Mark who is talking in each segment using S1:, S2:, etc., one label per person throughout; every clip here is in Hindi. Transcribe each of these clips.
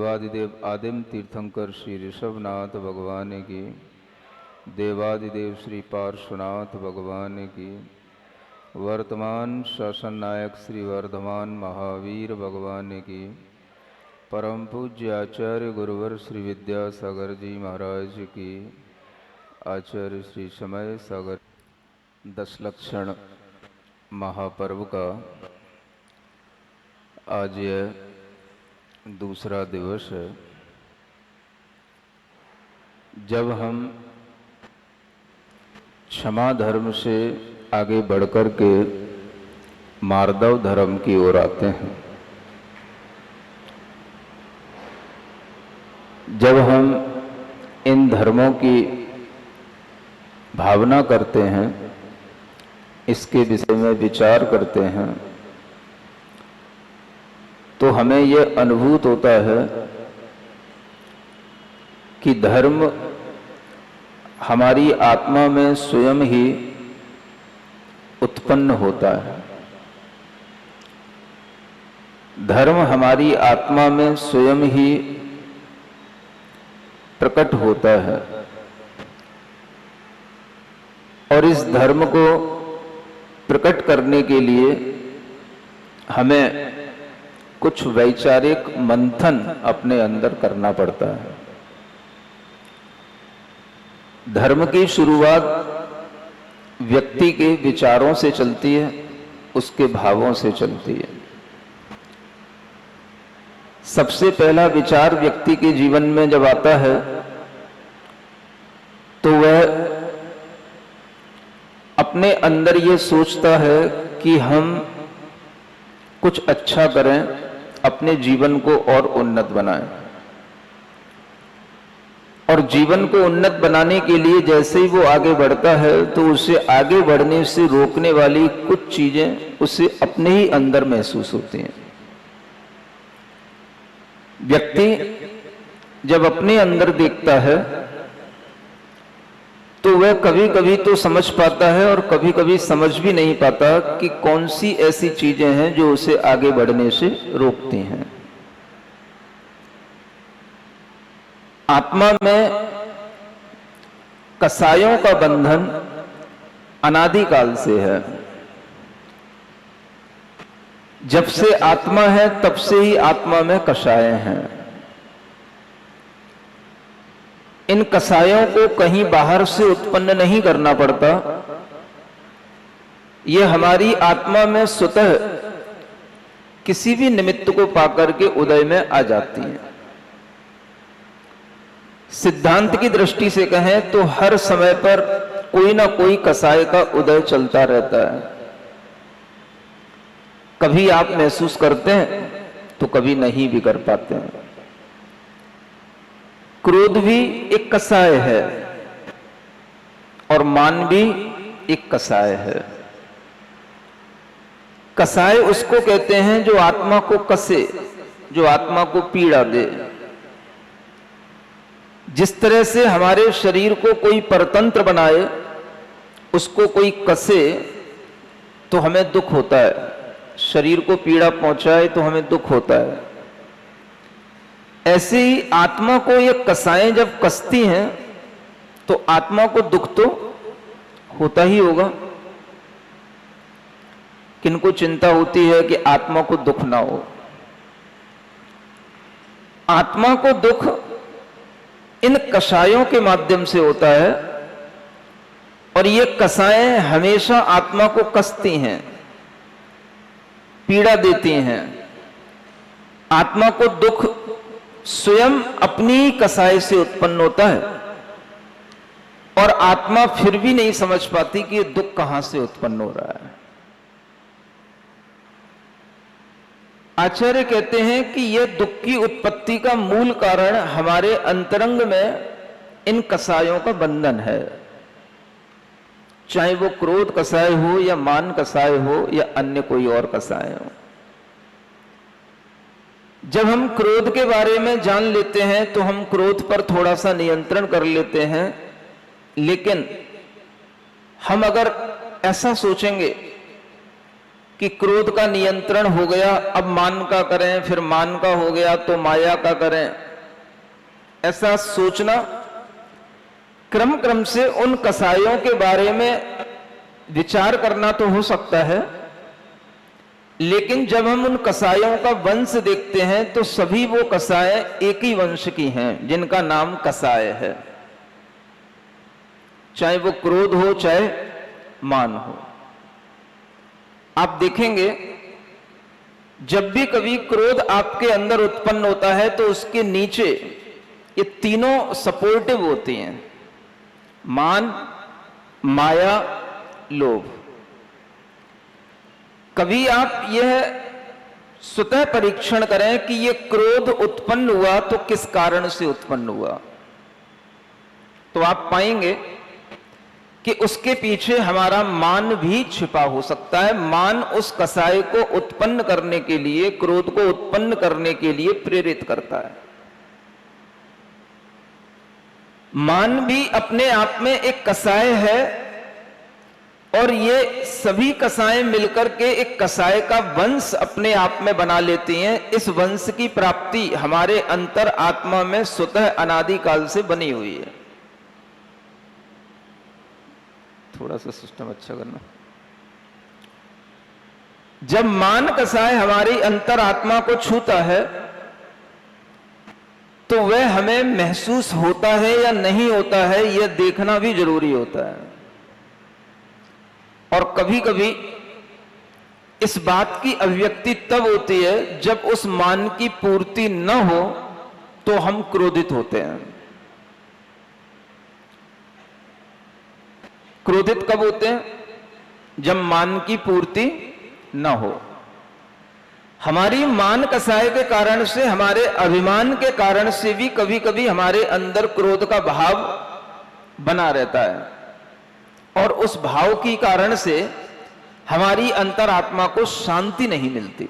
S1: देवादिदेव आदिम तीर्थंकर श्री ऋषभनाथ भगवान की, देवादिदेव श्री पार्श्वनाथ भगवान की, वर्तमान शासन नायक श्री वर्धमान महावीर भगवान की, परम पूज्य आचार्य गुरुवर श्री विद्यासागर जी महाराज की, आचार्य श्री समय सागर 10 लक्षण महापर्व का आज यह दूसरा दिवस है। जब हम क्षमा धर्म से आगे बढ़कर के मार्दव धर्म की ओर आते हैं, जब हम इन धर्मों की भावना करते हैं, इसके विषय में विचार करते हैं, तो हमें यह अनुभूत होता है कि धर्म हमारी आत्मा में स्वयं ही उत्पन्न होता है। धर्म हमारी आत्मा में स्वयं ही प्रकट होता है और इस धर्म को प्रकट करने के लिए हमें कुछ वैचारिक मंथन अपने अंदर करना पड़ता है। धर्म की शुरुआत व्यक्ति के विचारों से चलती है, उसके भावों से चलती है। सबसे पहला विचार व्यक्ति के जीवन में जब आता है तो वह अपने अंदर ये सोचता है कि हम कुछ अच्छा करें, अपने जीवन को और उन्नत बनाएं। और जीवन को उन्नत बनाने के लिए जैसे ही वो आगे बढ़ता है तो उसे आगे बढ़ने से रोकने वाली कुछ चीजें उसे अपने ही अंदर महसूस होती हैं। व्यक्ति जब अपने अंदर देखता है तो वह कभी कभी तो समझ पाता है और कभी कभी समझ भी नहीं पाता कि कौन सी ऐसी चीजें हैं जो उसे आगे बढ़ने से रोकती हैं। आत्मा में कसायों का बंधन अनादिकाल से है। जब से आत्मा है तब से ही आत्मा में कसाय हैं। इन कसायों को कहीं बाहर से उत्पन्न नहीं करना पड़ता, यह हमारी आत्मा में स्वतः किसी भी निमित्त को पाकर के उदय में आ जाती है। सिद्धांत की दृष्टि से कहें तो हर समय पर कोई ना कोई कसाय का उदय चलता रहता है। कभी आप महसूस करते हैं तो कभी नहीं भी कर पाते हैं। क्रोध भी एक कसाय है और मान भी एक कसाय है। कसाय उसको कहते हैं जो आत्मा को कसे, जो आत्मा को पीड़ा दे। जिस तरह से हमारे शरीर को कोई परतंत्र बनाए, उसको कोई कसे तो हमें दुख होता है, शरीर को पीड़ा पहुंचाए तो हमें दुख होता है। ऐसे ही आत्मा को ये कसाएं जब कसती हैं तो आत्मा को दुख तो होता ही होगा। किनको चिंता होती है कि आत्मा को दुख ना हो। आत्मा को दुख इन कसायों के माध्यम से होता है और ये कसाएं हमेशा आत्मा को कसती हैं, पीड़ा देती हैं। आत्मा को दुख स्वयं अपनी कसाई से उत्पन्न होता है और आत्मा फिर भी नहीं समझ पाती कि ये दुख कहां से उत्पन्न हो रहा है। आचार्य कहते हैं कि यह दुख की उत्पत्ति का मूल कारण हमारे अंतरंग में इन कसायों का बंधन है। चाहे वो क्रोध कसाय हो या मान कसाय हो या अन्य कोई और कसाय हो। जब हम क्रोध के बारे में जान लेते हैं तो हम क्रोध पर थोड़ा सा नियंत्रण कर लेते हैं, लेकिन हम अगर ऐसा सोचेंगे कि क्रोध का नियंत्रण हो गया, अब मान का करें, फिर मान का हो गया तो माया का करें, ऐसा सोचना क्रम क्रम से उन कसायों के बारे में विचार करना तो हो सकता है, लेकिन जब हम उन कसायों का वंश देखते हैं तो सभी वो कसाय एक ही वंश की हैं जिनका नाम कसाय है, चाहे वो क्रोध हो चाहे मान हो। आप देखेंगे जब भी कभी क्रोध आपके अंदर उत्पन्न होता है तो उसके नीचे ये तीनों सपोर्टिव होती हैं, मान, माया, लोभ। कभी आप यह स्वतः परीक्षण करें कि यह क्रोध उत्पन्न हुआ तो किस कारण से उत्पन्न हुआ, तो आप पाएंगे कि उसके पीछे हमारा मान भी छिपा हो सकता है। मान उस कसाय को उत्पन्न करने के लिए, क्रोध को उत्पन्न करने के लिए प्रेरित करता है। मान भी अपने आप में एक कसाय है और ये सभी कसाएं मिलकर के एक कसाय का वंश अपने आप में बना लेती हैं। इस वंश की प्राप्ति हमारे अंतर आत्मा में स्वतः अनादिकाल से बनी हुई है। थोड़ा सा सिस्टम अच्छा करना। जब मान कसाय हमारी अंतर आत्मा को छूता है तो वह हमें महसूस होता है या नहीं होता है, यह देखना भी जरूरी होता है। और कभी कभी इस बात की अभिव्यक्ति तब होती है जब उस मान की पूर्ति न हो तो हम क्रोधित होते हैं। क्रोधित कब होते हैं? जब मान की पूर्ति न हो। हमारी मान कसाय के कारण से, हमारे अभिमान के कारण से भी कभी कभी हमारे अंदर क्रोध का भाव बना रहता है और उस भाव की कारण से हमारी अंतरात्मा को शांति नहीं मिलती।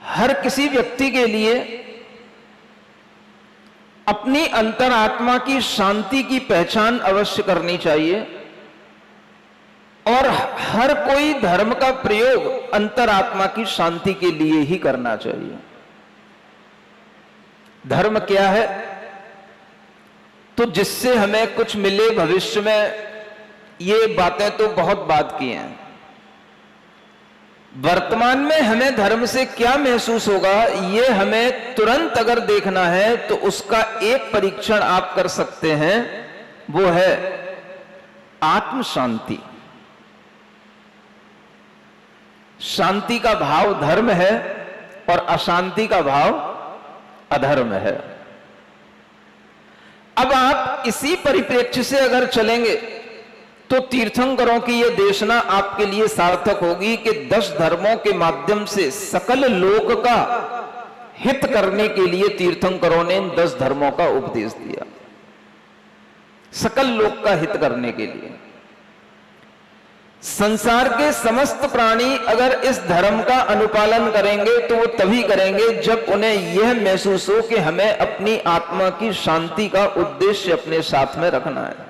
S1: हर किसी व्यक्ति के लिए अपनी अंतरात्मा की शांति की पहचान अवश्य करनी चाहिए और हर कोई धर्म का प्रयोग अंतरात्मा की शांति के लिए ही करना चाहिए। धर्म क्या है? तो जिससे हमें कुछ मिले भविष्य में, ये बातें तो बहुत बात की हैं। वर्तमान में हमें धर्म से क्या महसूस होगा, ये हमें तुरंत अगर देखना है तो उसका एक परीक्षण आप कर सकते हैं, वो है आत्म शांति। शांति का भाव धर्म है और अशांति का भाव अधर्म है। अब आप इसी परिप्रेक्ष्य से अगर चलेंगे तो तीर्थंकरों की यह देशना आपके लिए सार्थक होगी कि 10 धर्मों के माध्यम से सकल लोक का हित करने के लिए तीर्थंकरों ने इन 10 धर्मों का उपदेश दिया। सकल लोक का हित करने के लिए संसार के समस्त प्राणी अगर इस धर्म का अनुपालन करेंगे तो वो तभी करेंगे जब उन्हें यह महसूस हो कि हमें अपनी आत्मा की शांति का उद्देश्य अपने साथ में रखना है।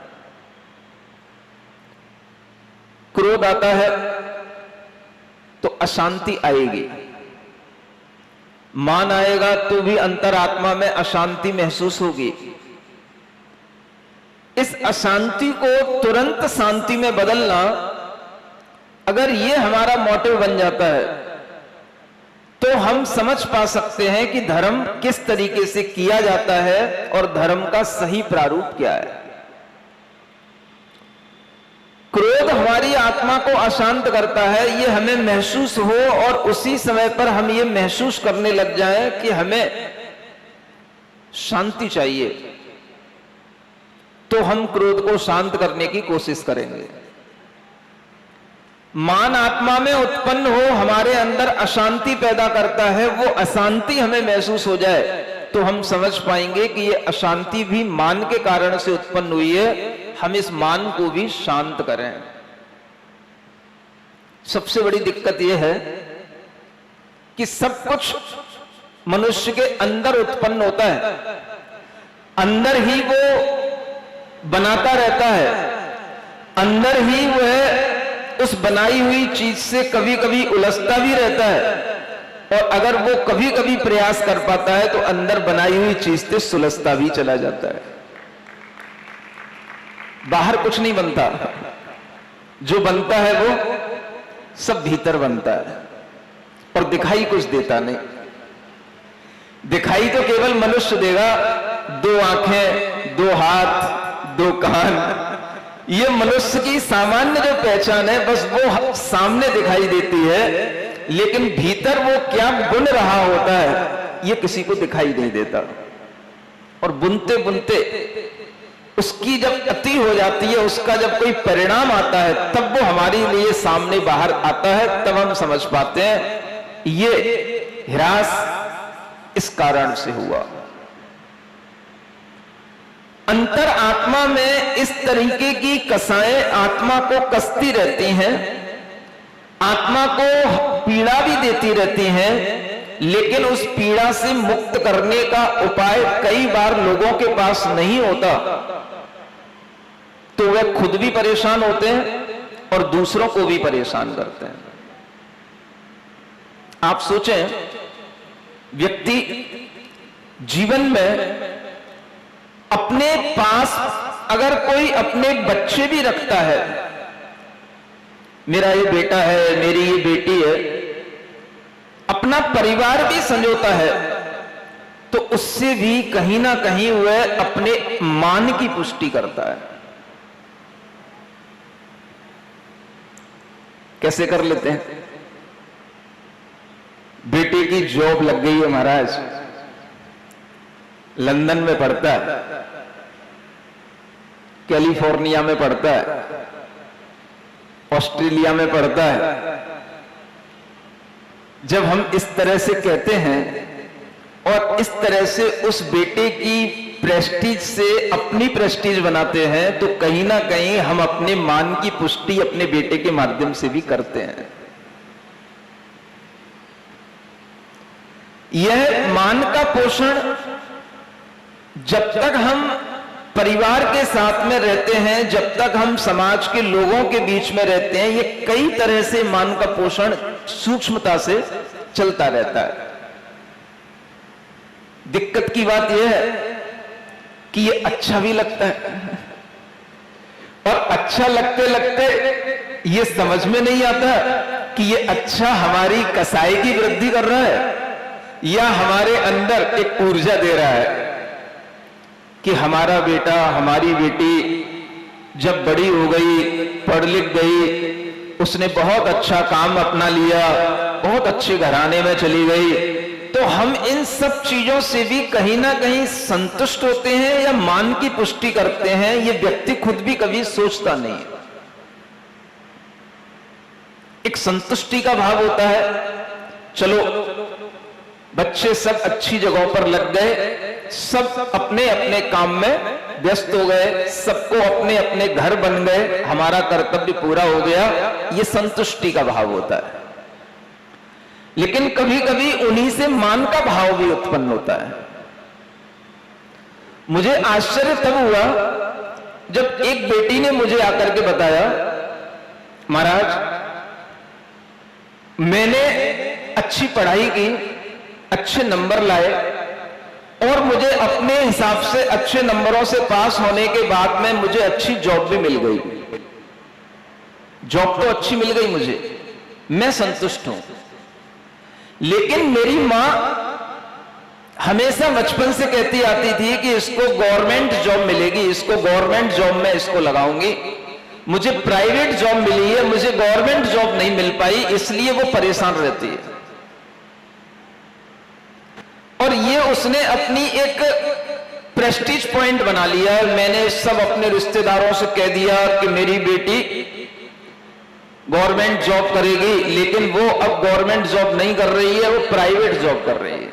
S1: क्रोध आता है तो अशांति आएगी, मान आएगा तो भी अंतरात्मा में अशांति महसूस होगी। इस अशांति को तुरंत शांति में बदलना, अगर ये हमारा मोटिव बन जाता है तो हम समझ पा सकते हैं कि धर्म किस तरीके से किया जाता है और धर्म का सही प्रारूप क्या है। क्रोध हमारी आत्मा को अशांत करता है, ये हमें महसूस हो और उसी समय पर हम ये महसूस करने लग जाएं कि हमें शांति चाहिए, तो हम क्रोध को शांत करने की कोशिश करेंगे। मान आत्मा में उत्पन्न हो, हमारे अंदर अशांति पैदा करता है, वो अशांति हमें महसूस हो जाए तो हम समझ पाएंगे कि ये अशांति भी मान के कारण से उत्पन्न हुई है, हम इस मान को भी शांत करें। सबसे बड़ी दिक्कत यह है कि सब कुछ मनुष्य के अंदर उत्पन्न होता है, अंदर ही वो बनाता रहता है, अंदर ही वह उस बनाई हुई चीज से कभी कभी उलझता भी रहता है, और अगर वो कभी कभी प्रयास कर पाता है तो अंदर बनाई हुई चीज से सुलझता भी चला जाता है। बाहर कुछ नहीं बनता, जो बनता है वो सब भीतर बनता है, और दिखाई कुछ देता नहीं। दिखाई तो केवल मनुष्य देगा, 2 आंखें, 2 हाथ, 2 कान, ये मनुष्य की सामान्य जो पहचान है बस वो सामने दिखाई देती है, लेकिन भीतर वो क्या बुन रहा होता है ये किसी को दिखाई नहीं देता। और बुनते बुनते उसकी जब अति हो जाती है, उसका जब कोई परिणाम आता है, तब वो हमारे लिए सामने बाहर आता है, तब हम समझ पाते हैं ये ह्रास इस कारण से हुआ। अंतर आत्मा में इस तरीके की कसाएं आत्मा को कसती रहती हैं, आत्मा को पीड़ा भी देती रहती हैं, लेकिन उस पीड़ा से मुक्त करने का उपाय कई बार लोगों के पास नहीं होता, तो वे खुद भी परेशान होते हैं और दूसरों को भी परेशान करते हैं। आप सोचें, व्यक्ति जीवन में अपने पास अगर कोई अपने बच्चे भी रखता है, मेरा ये बेटा है, मेरी ये बेटी है, अपना परिवार भी संजोता है, तो उससे भी कहीं ना कहीं वह अपने मान की पुष्टि करता है। कैसे कर लेते हैं? बेटे की जॉब लग गई है महाराज, लंदन में पढ़ता है, कैलिफोर्निया में पढ़ता है, ऑस्ट्रेलिया में पढ़ता है। जब हम इस तरह से कहते हैं और इस तरह से उस बेटे की प्रेस्टीज से अपनी प्रेस्टीज बनाते हैं, तो कहीं ना कहीं हम अपने मान की पुष्टि अपने बेटे के माध्यम से भी करते हैं। यह मान का पोषण जब तक हम परिवार के साथ में रहते हैं, जब तक हम समाज के लोगों के बीच में रहते हैं, ये कई तरह से मान का पोषण सूक्ष्मता से चलता रहता है। दिक्कत की बात यह है कि ये अच्छा भी लगता है, और अच्छा लगते लगते ये समझ में नहीं आता कि ये अच्छा हमारी कसाई की वृद्धि कर रहा है या हमारे अंदर एक ऊर्जा दे रहा है कि हमारा बेटा, हमारी बेटी जब बड़ी हो गई, पढ़ लिख गई, उसने बहुत अच्छा काम अपना लिया, बहुत अच्छे घराने में चली गई, तो हम इन सब चीजों से भी कहीं ना कहीं संतुष्ट होते हैं या मान की पुष्टि करते हैं, ये व्यक्ति खुद भी कभी सोचता नहीं है। एक संतुष्टि का भाव होता है, चलो बच्चे सब अच्छी जगहों पर लग गए, सब अपने अपने काम में व्यस्त हो गए, सबको अपने अपने घर बन गए, हमारा कर्तव्य पूरा हो गया, ये संतुष्टि का भाव होता है। लेकिन कभी कभी उन्हीं से मान का भाव भी उत्पन्न होता है। मुझे आश्चर्य तब हुआ जब एक बेटी ने मुझे आकर के बताया, महाराज मैंने अच्छी पढ़ाई की, अच्छे नंबर लाए, और मुझे अपने हिसाब से अच्छे नंबरों से पास होने के बाद में मुझे अच्छी जॉब भी मिल गई। जॉब तो अच्छी मिल गई मुझे, मैं संतुष्ट हूं। लेकिन मेरी मां हमेशा बचपन से कहती आती थी कि इसको गवर्नमेंट जॉब मिलेगी, इसको गवर्नमेंट जॉब में इसको लगाऊंगी। मुझे प्राइवेट जॉब मिली है, मुझे गवर्नमेंट जॉब नहीं मिल पाई, इसलिए वो परेशान रहती है। और ये उसने अपनी एक प्रेस्टीज पॉइंट बना लिया है। मैंने सब अपने रिश्तेदारों से कह दिया कि मेरी बेटी गवर्नमेंट जॉब करेगी, लेकिन वो अब गवर्नमेंट जॉब नहीं कर रही है, वो प्राइवेट जॉब कर रही है।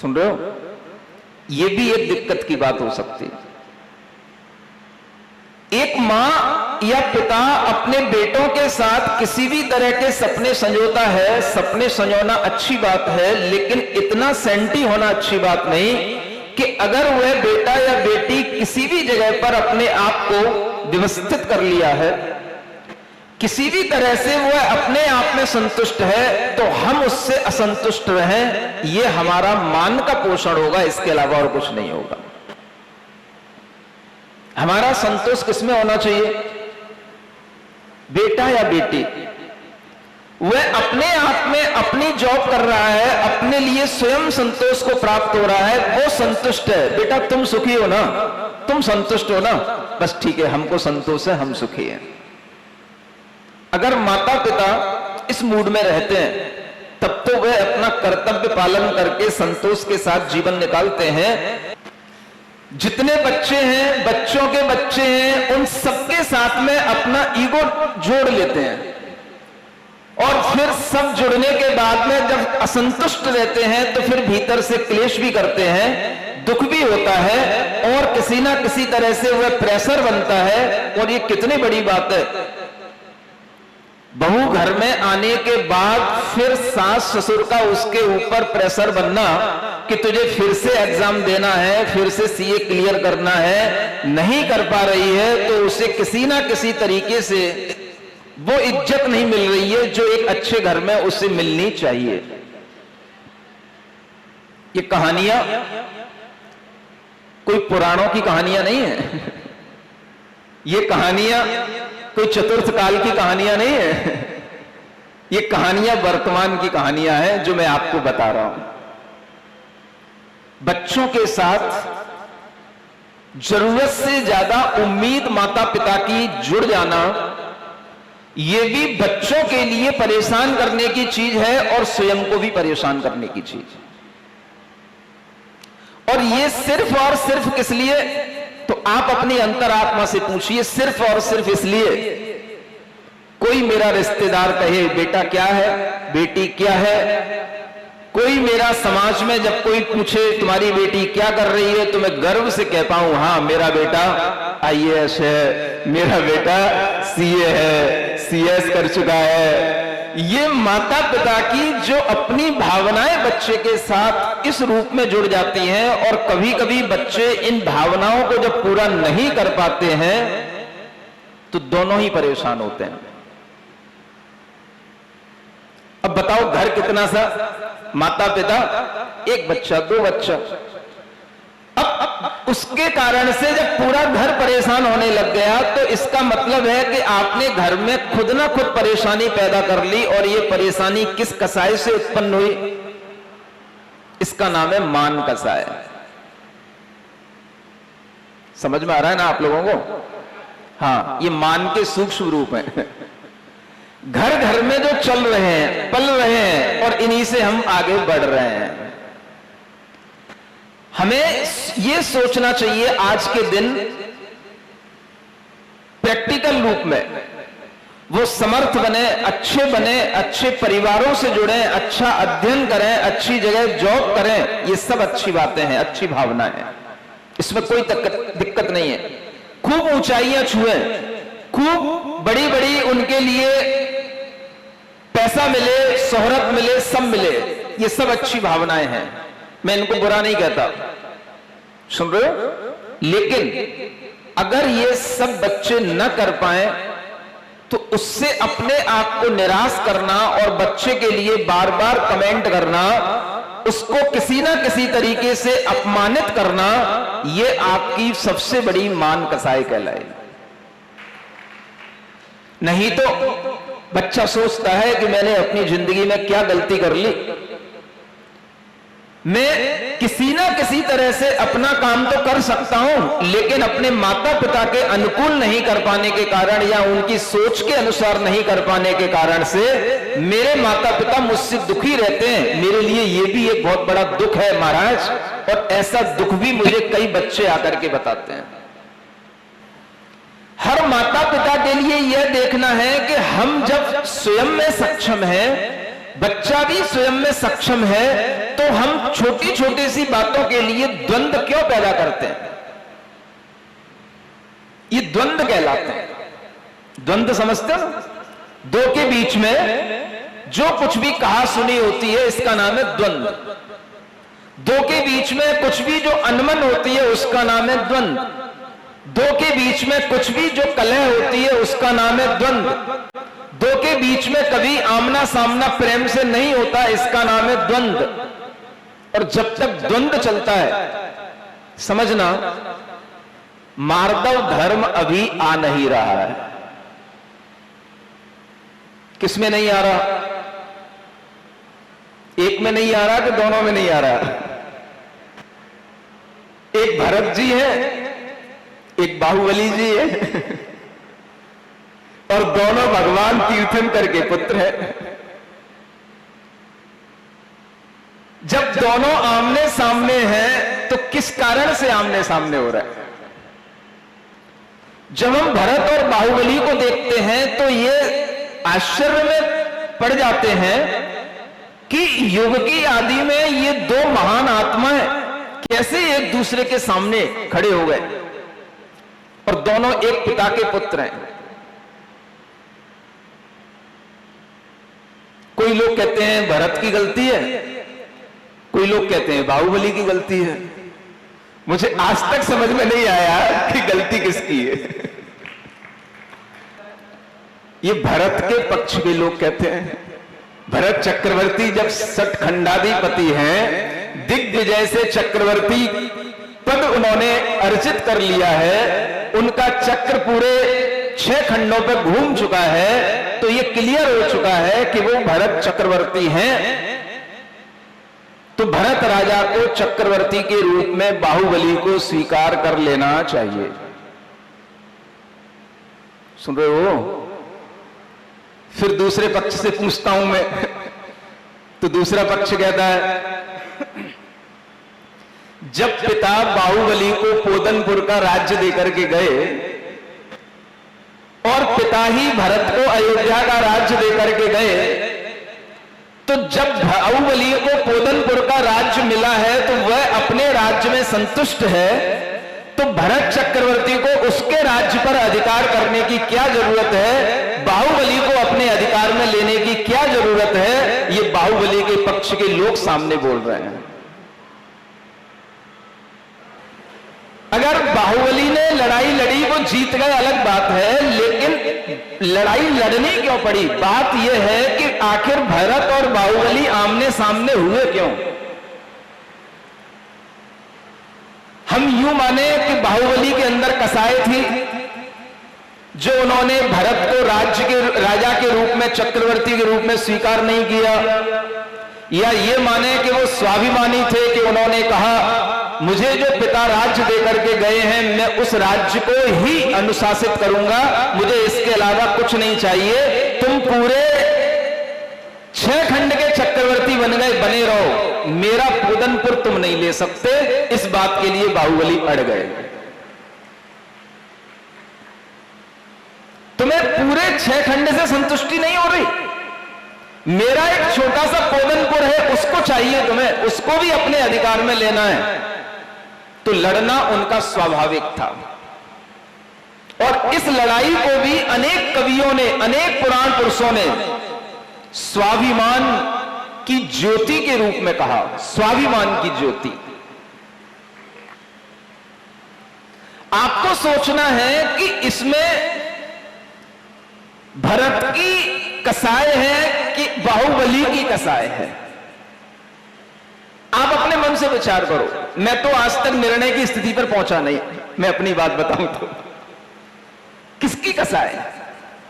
S1: सुन रहे हो? ये भी एक दिक्कत की बात हो सकती है। एक मां या पिता अपने बेटों के साथ किसी भी तरह के सपने संजोता है, सपने संजोना अच्छी बात है, लेकिन इतना सेंटी होना अच्छी बात नहीं कि अगर वह बेटा या बेटी किसी भी जगह पर अपने आप को व्यवस्थित कर लिया है, किसी भी तरह से वह अपने आप में संतुष्ट है, तो हम उससे असंतुष्ट रहें, यह हमारा मान का पोषण होगा, इसके अलावा और कुछ नहीं होगा। हमारा संतोष किसमें होना चाहिए? बेटा या बेटी वह अपने आप में अपनी जॉब कर रहा है, अपने लिए स्वयं संतोष को प्राप्त हो रहा है, वो संतुष्ट है। बेटा तुम सुखी हो ना, तुम संतुष्ट हो ना, बस ठीक है, हमको संतोष है, हम सुखी हैं। अगर माता पिता इस मूड में रहते हैं, तब तो वह अपना कर्तव्य पालन करके संतोष के साथ जीवन निकालते हैं। जितने बच्चे हैं, बच्चों के बच्चे हैं, उन सबके साथ में अपना ईगो जोड़ लेते हैं, और फिर सब जुड़ने के बाद में जब असंतुष्ट रहते हैं तो फिर भीतर से क्लेश भी करते हैं, दुख भी होता है, और किसी ना किसी तरह से वह प्रेशर बनता है। और ये कितनी बड़ी बात है, बहू घर में आने के बाद फिर सास ससुर का उसके ऊपर प्रेशर बनना कि तुझे फिर से एग्जाम देना है, फिर से सीए क्लियर करना है, नहीं कर पा रही है, तो उसे किसी ना किसी तरीके से वो इज्जत नहीं मिल रही है जो एक अच्छे घर में उसे मिलनी चाहिए। ये कहानियां कोई पुराणों की कहानियां नहीं है, ये कहानियां कोई चतुर्थ काल की कहानियां नहीं है, ये कहानियां वर्तमान की कहानियां हैं जो मैं आपको बता रहा हूं। बच्चों के साथ जरूरत से ज्यादा उम्मीद माता पिता की जुड़ जाना, यह भी बच्चों के लिए परेशान करने की चीज है और स्वयं को भी परेशान करने की चीज है। और यह सिर्फ और सिर्फ किस लिए? तो आप अपनी अंतरात्मा से पूछिए, सिर्फ और सिर्फ इसलिए कोई मेरा रिश्तेदार कहे बेटा क्या है, बेटी क्या है, कोई मेरा समाज में जब कोई पूछे तुम्हारी बेटी क्या कर रही है, तो मैं गर्व से कह पाऊं हाँ मेरा बेटा आईएएस है, मेरा बेटा सीए है, सीएस कर चुका है। ये माता पिता की जो अपनी भावनाएं बच्चे के साथ इस रूप में जुड़ जाती हैं, और कभी कभी बच्चे इन भावनाओं को जब पूरा नहीं कर पाते हैं तो दोनों ही परेशान होते हैं। अब बताओ घर कितना सा, माता पिता, एक बच्चा, दो बच्चा। अब उसके कारण से जब पूरा घर परेशान होने लग गया तो इसका मतलब है कि आपने घर में खुद ना खुद परेशानी पैदा कर ली, और ये परेशानी किस कसाई से उत्पन्न हुई? इसका नाम है मान कसाय। समझ में आ रहा है ना आप लोगों को? हाँ, ये मान के सूक्ष्म रूप हैं। घर घर में जो चल रहे हैं, पल रहे हैं, और इन्हीं से हम आगे बढ़ रहे हैं। हमें यह सोचना चाहिए आज के दिन प्रैक्टिकल रूप में वो समर्थ बने, अच्छे परिवारों से जुड़े, अच्छा अध्ययन करें, अच्छी जगह जॉब करें। ये सब अच्छी बातें हैं, अच्छी भावना है, इसमें कोई दिक्कत नहीं है। खूब ऊंचाइयां छुए, खूब बड़ी बड़ी उनके लिए पैसा मिले, शोहरत मिले, सब मिले, ये सब अच्छी भावनाएं हैं, मैं इनको बुरा नहीं कहता, सुन रहे हो? लेकिन अगर ये सब बच्चे न कर पाए तो उससे अपने आप को निराश करना और बच्चे के लिए बार बार कमेंट करना, उसको किसी ना किसी तरीके से अपमानित करना, ये आपकी सबसे बड़ी मान कसाई कहलाएगी। नहीं तो बच्चा सोचता है कि मैंने अपनी जिंदगी में क्या गलती कर ली, मैं किसी ना किसी तरह से अपना काम तो कर सकता हूं, लेकिन अपने माता पिता के अनुकूल नहीं कर पाने के कारण या उनकी सोच के अनुसार नहीं कर पाने के कारण से मेरे माता पिता मुझसे दुखी रहते हैं। मेरे लिए यह भी एक बहुत बड़ा दुख है महाराज, और ऐसा दुख भी मुझे कई बच्चे आकर के बताते हैं। हर माता पिता के लिए यह देखना है कि हम जब स्वयं में सक्षम हैं, बच्चा भी स्वयं में सक्षम है, तो हम छोटी छोटी सी बातों के लिए द्वंद्व क्यों पैदा करते हैं? ये द्वंद्व कहलाते हैं। द्वंद्व समझते हो? दो के बीच में जो कुछ भी कहा सुनी होती है, इसका नाम है द्वंद्व। दो के बीच में कुछ भी जो अनमन होती है उसका नाम है द्वंद। दो के बीच में कुछ भी जो कलह होती है उसका नाम है द्वंद। दो के बीच में कभी आमना सामना प्रेम से नहीं होता, इसका नाम है द्वंद। और जब तक द्वंद चलता है समझना मार्दव धर्म अभी आ नहीं रहा है। किसमें नहीं आ रहा? एक में नहीं आ रहा कि दोनों में नहीं आ रहा? एक भरत जी है, एक बाहुबली जी है, और दोनों भगवान तीर्थंकर के पुत्र हैं। जब दोनों आमने सामने हैं तो किस कारण से आमने सामने हो रहा है? जब हम भरत और बाहुबली को देखते हैं तो ये आश्चर्य में पड़ जाते हैं कि युग की आदि में ये दो महान आत्माएं कैसे एक दूसरे के सामने खड़े हो गए, और दोनों एक पिता के पुत्र हैं। कोई लोग कहते हैं भरत की गलती है, कोई लोग कहते हैं बाहुबली की गलती है। मुझे आज तक समझ में नहीं आया कि गलती किसकी है। ये भरत के पक्ष के लोग कहते हैं भरत चक्रवर्ती जब सतखंडाधिपति हैं, दिग्विजय से चक्रवर्ती पद उन्होंने अर्जित कर लिया है, उनका चक्र पूरे 6 खंडों पर घूम चुका है, तो ये क्लियर हो चुका है कि वो भरत चक्रवर्ती हैं। तो भरत राजा को चक्रवर्ती के रूप में बाहुबली को स्वीकार कर लेना चाहिए। सुन रहे हो? फिर दूसरे पक्ष से पूछता हूं मैं, तो दूसरा पक्ष कहता है जब पिता बाहुबली को पोदनपुर का राज्य देकर के गए और पिता ही भरत को अयोध्या का राज्य देकर के गए, तो जब बाहुबली को पोदनपुर का राज्य मिला है तो वह अपने राज्य में संतुष्ट है, तो भरत चक्रवर्ती को उसके राज्य पर अधिकार करने की क्या जरूरत है? बाहुबली को अपने अधिकार में लेने की क्या जरूरत है? ये बाहुबली के पक्ष के लोग सामने बोल रहे हैं। अगर बाहुबली ने लड़ाई लड़ी, वो जीत गए, अलग बात है, लेकिन लड़ाई लड़नी क्यों पड़ी? बात यह है कि आखिर भरत और बाहुबली आमने सामने हुए क्यों? हम यूं माने कि बाहुबली के अंदर कसाई थी जो उन्होंने भरत को राजा के रूप में, चक्रवर्ती के रूप में स्वीकार नहीं किया, या ये माने कि वो स्वाभिमानी थे कि उन्होंने कहा मुझे जो पिता राज्य देकर के गए हैं मैं उस राज्य को ही अनुशासित करूंगा, मुझे इसके अलावा कुछ नहीं चाहिए, तुम पूरे 6 खंड के चक्रवर्ती बने रहो, मेरा पोदनपुर तुम नहीं ले सकते। इस बात के लिए बाहुबली अड़ गए। तुम्हें पूरे 6 खंड से संतुष्टि नहीं हो रही, मेरा एक छोटा सा पोदनपुर है उसको चाहिए तुम्हें, उसको भी अपने अधिकार में लेना है। तो लड़ना उनका स्वाभाविक था, और इस लड़ाई को भी अनेक कवियों ने, अनेक पुराण पुरुषों ने स्वाभिमान की ज्योति के रूप में कहा। स्वाभिमान की ज्योति। आपको सोचना है कि इसमें भरत की कसाय है कि बाहुबली की कसाय है? आप अपने मन से विचार करो। मैं तो आज तक निर्णय की स्थिति पर पहुंचा नहीं, मैं अपनी बात बताऊं तो किसकी कसाय है?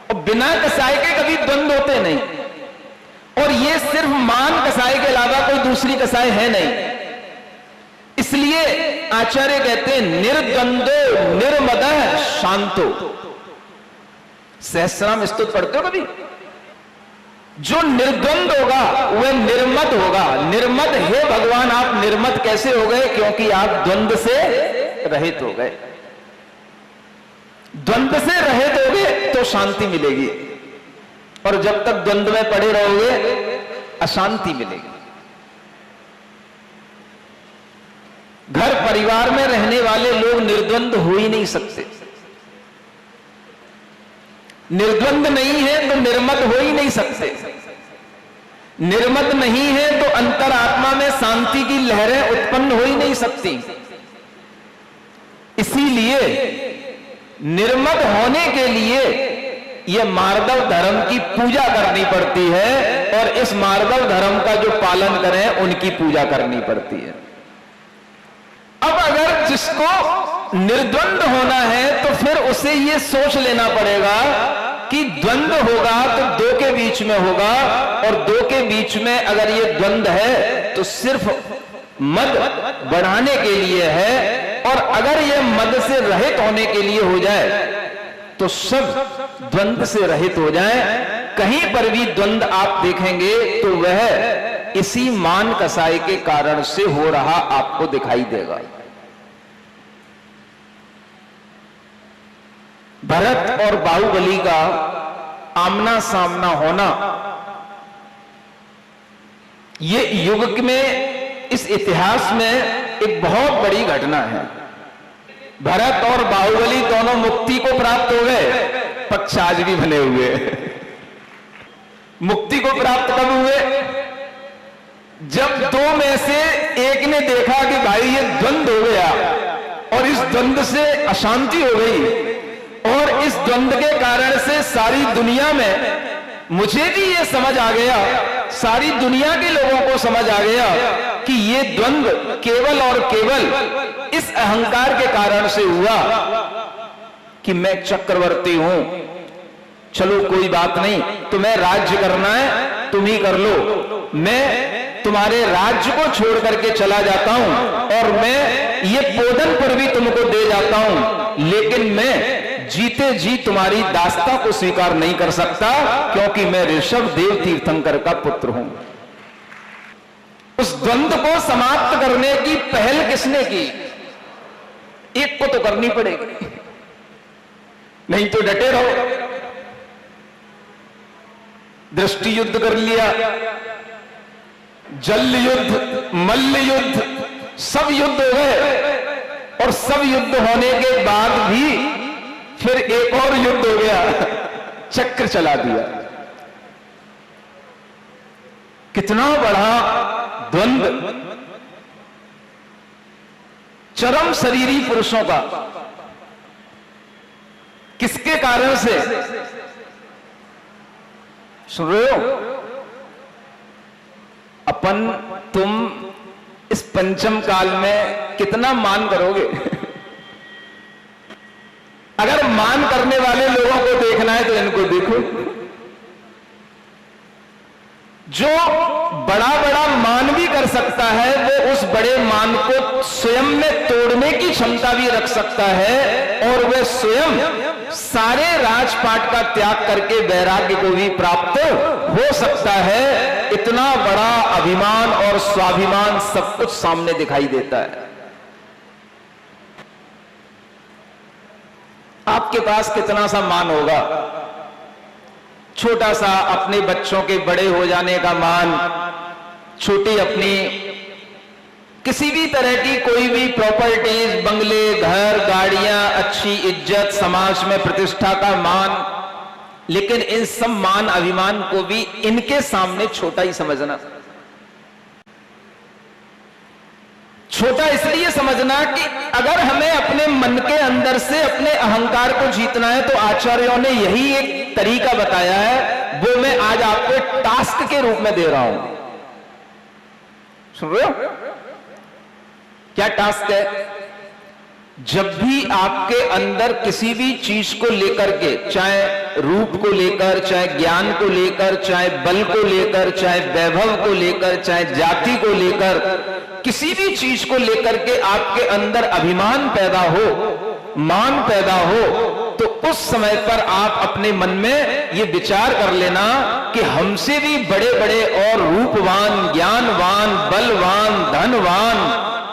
S1: और बिना कसाय के कभी द्वंद होते नहीं, और ये सिर्फ मान कसाय के अलावा कोई दूसरी कसाय है नहीं। इसलिए आचार्य कहते हैं निर्द्वंदो निर्मदः शांतो। सहस्रनाम स्तुति पढ़ते हो कभी? जो निर्द्वंद होगा वह निर्मद होगा। निर्मद, हे भगवान आप निर्मद कैसे हो गए? क्योंकि आप द्वंद से रहित हो गए। द्वंद से रहित होगे तो शांति मिलेगी, और जब तक द्वंद में पड़े रहोगे अशांति मिलेगी। घर परिवार में रहने वाले लोग निर्द्वंद हो ही नहीं सकते। निर्द्वंद नहीं है तो निर्मद हो ही नहीं सकते। निर्मद नहीं है तो अंतरात्मा में शांति की लहरें उत्पन्न हो ही नहीं सकती। इसीलिए निर्मद होने के लिए यह मार्दव धर्म की पूजा करनी पड़ती है, और इस मार्दव धर्म का जो पालन करें उनकी पूजा करनी पड़ती है। अब अगर जिसको निर्द्वंद होना है तो फिर उसे यह सोच लेना पड़ेगा कि द्वंद होगा तो दो के बीच में होगा, और दो के बीच में अगर ये द्वंद है तो सिर्फ मद बढ़ाने के लिए है, और अगर ये मद से रहित होने के लिए हो जाए तो सब द्वंद से रहित हो जाए। कहीं पर भी द्वंद आप देखेंगे तो वह इसी मान कसाई के कारण से हो रहा आपको दिखाई देगा। भरत और बाहुबली का आमना सामना होना ये युग में, इस इतिहास में एक बहुत बड़ी घटना है। भरत और बाहुबली दोनों मुक्ति को प्राप्त हो गए, पक्ष आज भी बने हुए। मुक्ति को प्राप्त कब हुए? जब दो में से एक ने देखा कि भाई ये द्वंद हो गया और इस द्वंद से अशांति हो गई, और इस द्वंद के कारण से सारी दुनिया में, मुझे भी ये समझ आ गया, सारी दुनिया के लोगों को समझ आ गया कि ये द्वंद केवल और केवल इस अहंकार के कारण से हुआ कि मैं चक्रवर्ती हूं, चलो कोई बात नहीं, तुम्हें राज्य करना है तुम ही कर लो, मैं तुम्हारे राज्य को छोड़ करके चला जाता हूं और मैं ये पोदनपुर भी तुमको दे जाता हूं, लेकिन मैं जीते जी तुम्हारी दास्ता को स्वीकार नहीं कर सकता, क्योंकि मैं ऋषभ देव तीर्थंकर का पुत्र हूं। उस द्वंद को समाप्त करने की पहल किसने की? एक को तो करनी पड़ेगी, नहीं तो डटे रहो। दृष्टि युद्ध कर लिया, जल युद्ध, मल्ल युद्ध, सब युद्ध हो गए, और सब युद्ध होने के बाद भी फिर एक और युद्ध हो गया, चक्र चला दिया। कितना बड़ा द्वंद चरम शरीरी पुरुषों का, किसके कारण से? सुन रहे हो? अपन तुम इस पंचम काल में कितना मान करोगे? अगर मान करने वाले लोगों को देखना है तो इनको देखो। जो बड़ा बड़ा मान भी कर सकता है वो उस बड़े मान को स्वयं में तोड़ने की क्षमता भी रख सकता है, और वह स्वयं सारे राजपाट का त्याग करके वैराग्य को भी प्राप्त हो सकता है। इतना बड़ा अभिमान और स्वाभिमान सब कुछ सामने दिखाई देता है। आपके पास कितना सा मान होगा? छोटा सा अपने बच्चों के बड़े हो जाने का मान, छोटी अपनी किसी भी तरह की कोई भी प्रॉपर्टीज, बंगले, घर, गाड़ियां, अच्छी इज्जत, समाज में प्रतिष्ठा का मान, लेकिन इन सब मान अभिमान को भी इनके सामने छोटा ही समझना। छोटा इसलिए समझना कि अगर हमें अपने मन के अंदर से अपने अहंकार को जीतना है तो आचार्यों ने यही एक तरीका बताया है, वो मैं आज आपको टास्क के रूप में दे रहा हूं। सुन रहे हो? क्या टास्क है? जब भी आपके अंदर किसी भी चीज को लेकर के, चाहे रूप को लेकर, चाहे ज्ञान को लेकर, चाहे बल को लेकर, चाहे वैभव को लेकर, चाहे जाति को लेकर, किसी भी चीज को लेकर के आपके अंदर अभिमान पैदा हो, मान पैदा हो, तो उस समय पर आप अपने मन में ये विचार कर लेना कि हमसे भी बड़े बड़े और रूपवान, ज्ञानवान, बलवान, धनवान,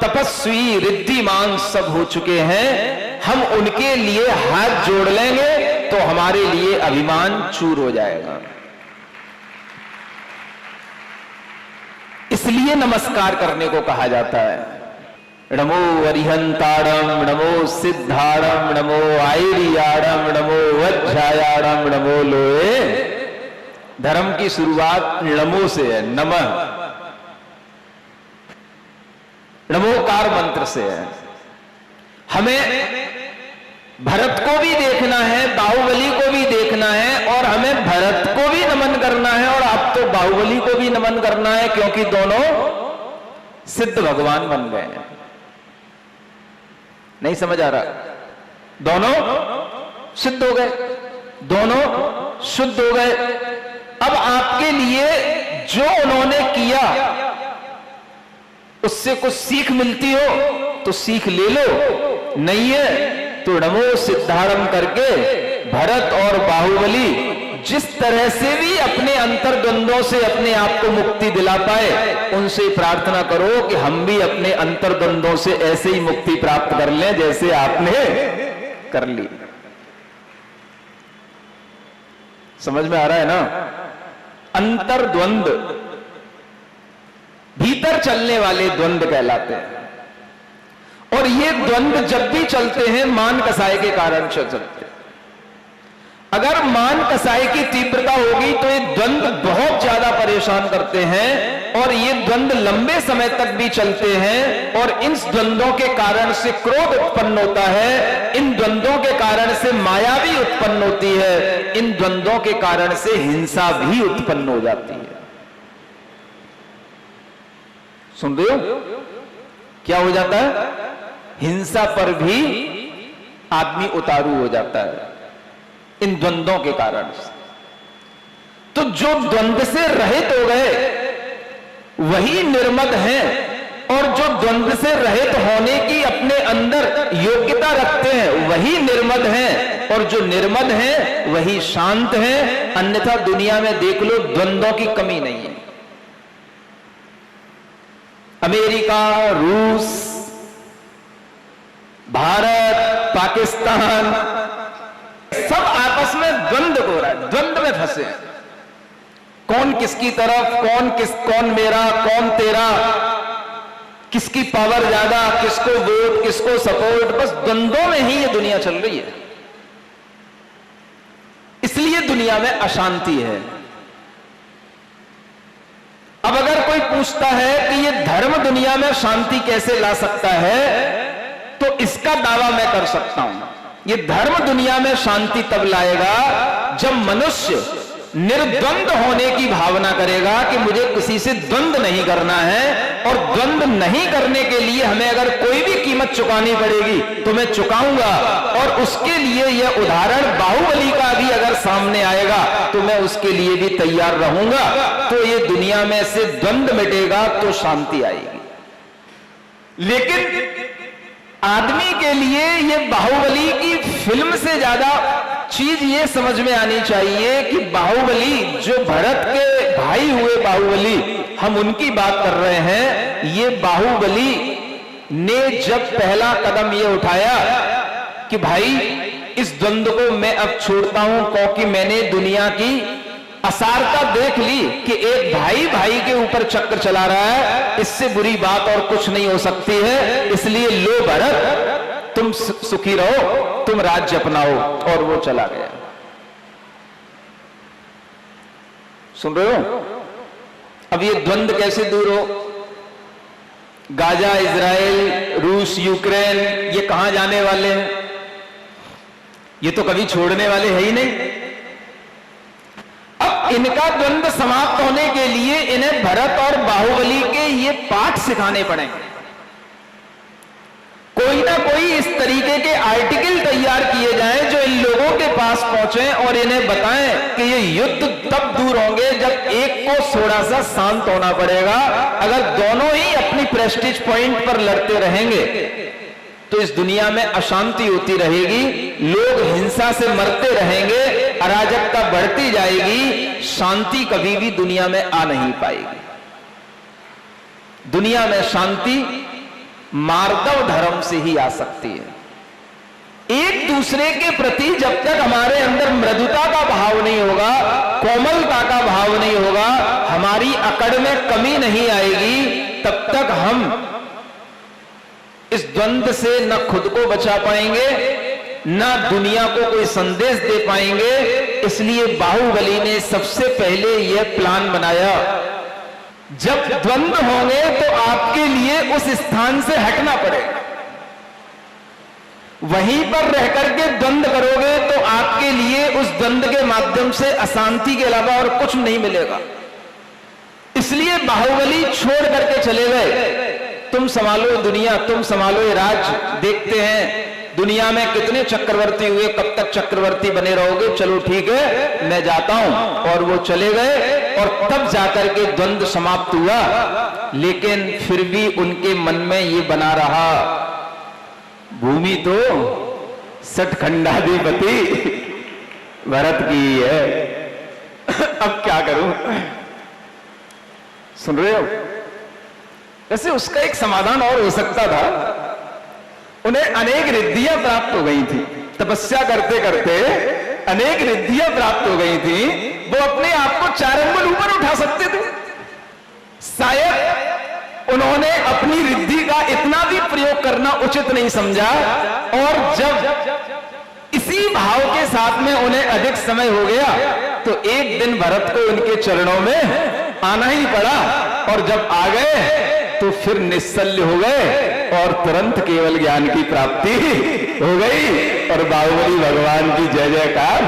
S1: तपस्वी, रिद्धिमान सब हो चुके हैं। हम उनके लिए हाथ जोड़ लेंगे तो हमारे लिए अभिमान चूर हो जाएगा। इसलिए नमस्कार करने को कहा जाता है। नमो अरिहंताड़म, नमो सिद्धाड़म, नमो आयरियाड़म, नमो वज्रायाड़म, नमो लोए धर्म की शुरुआत नमो से है, नमः, नमोकार मंत्र से है। हमें भरत को भी देखना है, बाहुबली को भी देखना है, और हमें भरत को भी नमन करना है, और अब तो बाहुबली को भी नमन करना है, क्योंकि दोनों सिद्ध भगवान बन गए हैं। नहीं समझ आ रहा? दोनों सिद्ध हो गए, दोनों शुद्ध हो गए। अब आपके लिए जो उन्होंने किया उससे कुछ सीख मिलती हो तो सीख ले लो, नहीं है तो नमो सिद्धारम करके भरत और बाहुबली जिस तरह से भी अपने अंतर्द्वंदों से अपने आप को मुक्ति दिला पाए, उनसे प्रार्थना करो कि हम भी अपने अंतर्द्वंदों से ऐसे ही मुक्ति प्राप्त कर लें जैसे आपने कर ली। समझ में आ रहा है ना? अंतर्द्वंद भीतर चलने वाले द्वंद कहलाते हैं, और ये द्वंद जब भी चलते हैं मान कसाय के कारण चलते हैं। अगर मान कसाई की तीव्रता होगी तो ये द्वंद बहुत ज्यादा परेशान करते हैं, और ये द्वंद लंबे समय तक भी चलते हैं, और इन द्वंद्वों के कारण से क्रोध उत्पन्न होता है, इन द्वंद्वों के कारण से माया भी उत्पन्न होती है, इन द्वंद्वों के कारण से हिंसा भी उत्पन्न हो जाती है। सुन रहे हो? क्या हो जाता है? हिंसा पर भी आदमी उतारू हो जाता है इन द्वंद्वों के कारण से। तो जो द्वंद्व से रहित हो गए वही निर्मद हैं, और जो द्वंद्व से रहित होने की अपने अंदर योग्यता रखते हैं वही निर्मद हैं, और जो निर्मद हैं वही शांत हैं। अन्यथा दुनिया में देख लो द्वंद्वों की कमी नहीं है। अमेरिका, रूस, भारत, पाकिस्तान सब आपस में द्वंद्व हो रहा है, द्वंद्व में फंसे हैं। कौन किसकी तरफ, कौन मेरा, कौन तेरा, किसकी पावर ज्यादा, किसको वोट, किसको सपोर्ट, बस द्वंद्वों में ही ये दुनिया चल रही है। इसलिए दुनिया में अशांति है। अब अगर कोई पूछता है कि ये धर्म दुनिया में शांति कैसे ला सकता है, तो इसका दावा मैं कर सकता हूं। ये धर्म दुनिया में शांति तब लाएगा जब मनुष्य निर्द्वंद होने की भावना करेगा कि मुझे किसी से द्वंद नहीं करना है, और द्वंद नहीं करने के लिए हमें अगर कोई भी कीमत चुकानी पड़ेगी तो मैं चुकाऊंगा, और उसके लिए यह उदाहरण बाहुबली का भी अगर सामने आएगा तो मैं उसके लिए भी तैयार रहूंगा। तो ये दुनिया में से द्वंद मिटेगा तो शांति आएगी। लेकिन आदमी के लिए ये बाहुबली की फिल्म से ज्यादा चीज ये समझ में आनी चाहिए कि बाहुबली जो भरत के भाई हुए बाहुबली, हम उनकी बात कर रहे हैं। ये बाहुबली ने जब पहला कदम ये उठाया कि भाई इस द्वंद्व को मैं अब छोड़ता हूं, क्योंकि मैंने दुनिया की असारता देख ली कि एक भाई भाई के ऊपर चक्कर चला रहा है, इससे बुरी बात और कुछ नहीं हो सकती है। इसलिए लो भरत, तुम सुखी रहो, तुम राज्य अपनाओ, और वो चला गया। सुन रहे हो? अब ये द्वंद कैसे दूर हो? गाजा, इजराइल, रूस, यूक्रेन, ये कहां जाने वाले हैं? ये तो कभी छोड़ने वाले है ही नहीं। अब इनका द्वंद समाप्त होने के लिए इन्हें भरत और बाहुबली के ये पाठ सिखाने पड़ेंगे। कोई ना कोई इस तरीके के आर्टिकल तैयार किए जाएं जो इन लोगों के पास पहुंचे और इन्हें बताएं कि ये युद्ध तब दूर होंगे जब एक को थोड़ा सा शांत होना पड़ेगा। अगर दोनों ही अपनी प्रेस्टीज पॉइंट पर लड़ते रहेंगे तो इस दुनिया में अशांति होती रहेगी, लोग हिंसा से मरते रहेंगे, अराजकता बढ़ती जाएगी, शांति कभी भी दुनिया में आ नहीं पाएगी। दुनिया में शांति मार्दव धर्म से ही आ सकती है। एक दूसरे के प्रति जब तक हमारे अंदर मृदुता का भाव नहीं होगा, कोमलता का भाव नहीं होगा, हमारी अकड़ में कमी नहीं आएगी, तब तक हम इस द्वंद से न खुद को बचा पाएंगे ना दुनिया को कोई संदेश दे पाएंगे। इसलिए बाहुबली ने सबसे पहले यह प्लान बनाया, जब द्वंद्व होंगे तो आपके लिए उस स्थान से हटना पड़ेगा। वहीं पर रह करके द्वंद्व करोगे तो आपके लिए उस द्वंद्व के माध्यम से अशांति के अलावा और कुछ नहीं मिलेगा। इसलिए बाहुबली छोड़ करके चले गए। तुम संभालो दुनिया, तुम संभालो ये राज्य, देखते हैं दुनिया में कितने चक्रवर्ती हुए, कब तक चक्रवर्ती बने रहोगे, चलो ठीक है मैं जाता हूं। और वो चले गए और तब जाकर के द्वंद्व समाप्त हुआ। लेकिन फिर भी उनके मन में ये बना रहा, भूमि तो सठखंडाधिपति भरत की है, अब क्या करूं। सुन रहे हो? वैसे उसका एक समाधान और हो सकता था। उन्हें अनेक रिद्धियां प्राप्त हो गई थी, तपस्या करते करते अनेक रिद्धियां प्राप्त हो गई थी। वो अपने आप को 4 अंगुल ऊपर उठा सकते थे। शायद उन्होंने अपनी रिद्धि का इतना भी प्रयोग करना उचित नहीं समझा, और जब इसी भाव के साथ में उन्हें अधिक समय हो गया तो एक दिन भरत को उनके चरणों में आना ही पड़ा। और जब आ गए तो फिर निश्चल्य हो गए और तुरंत केवल ज्ञान की प्राप्ति हो गई और बाहुबली भगवान की जय जयकार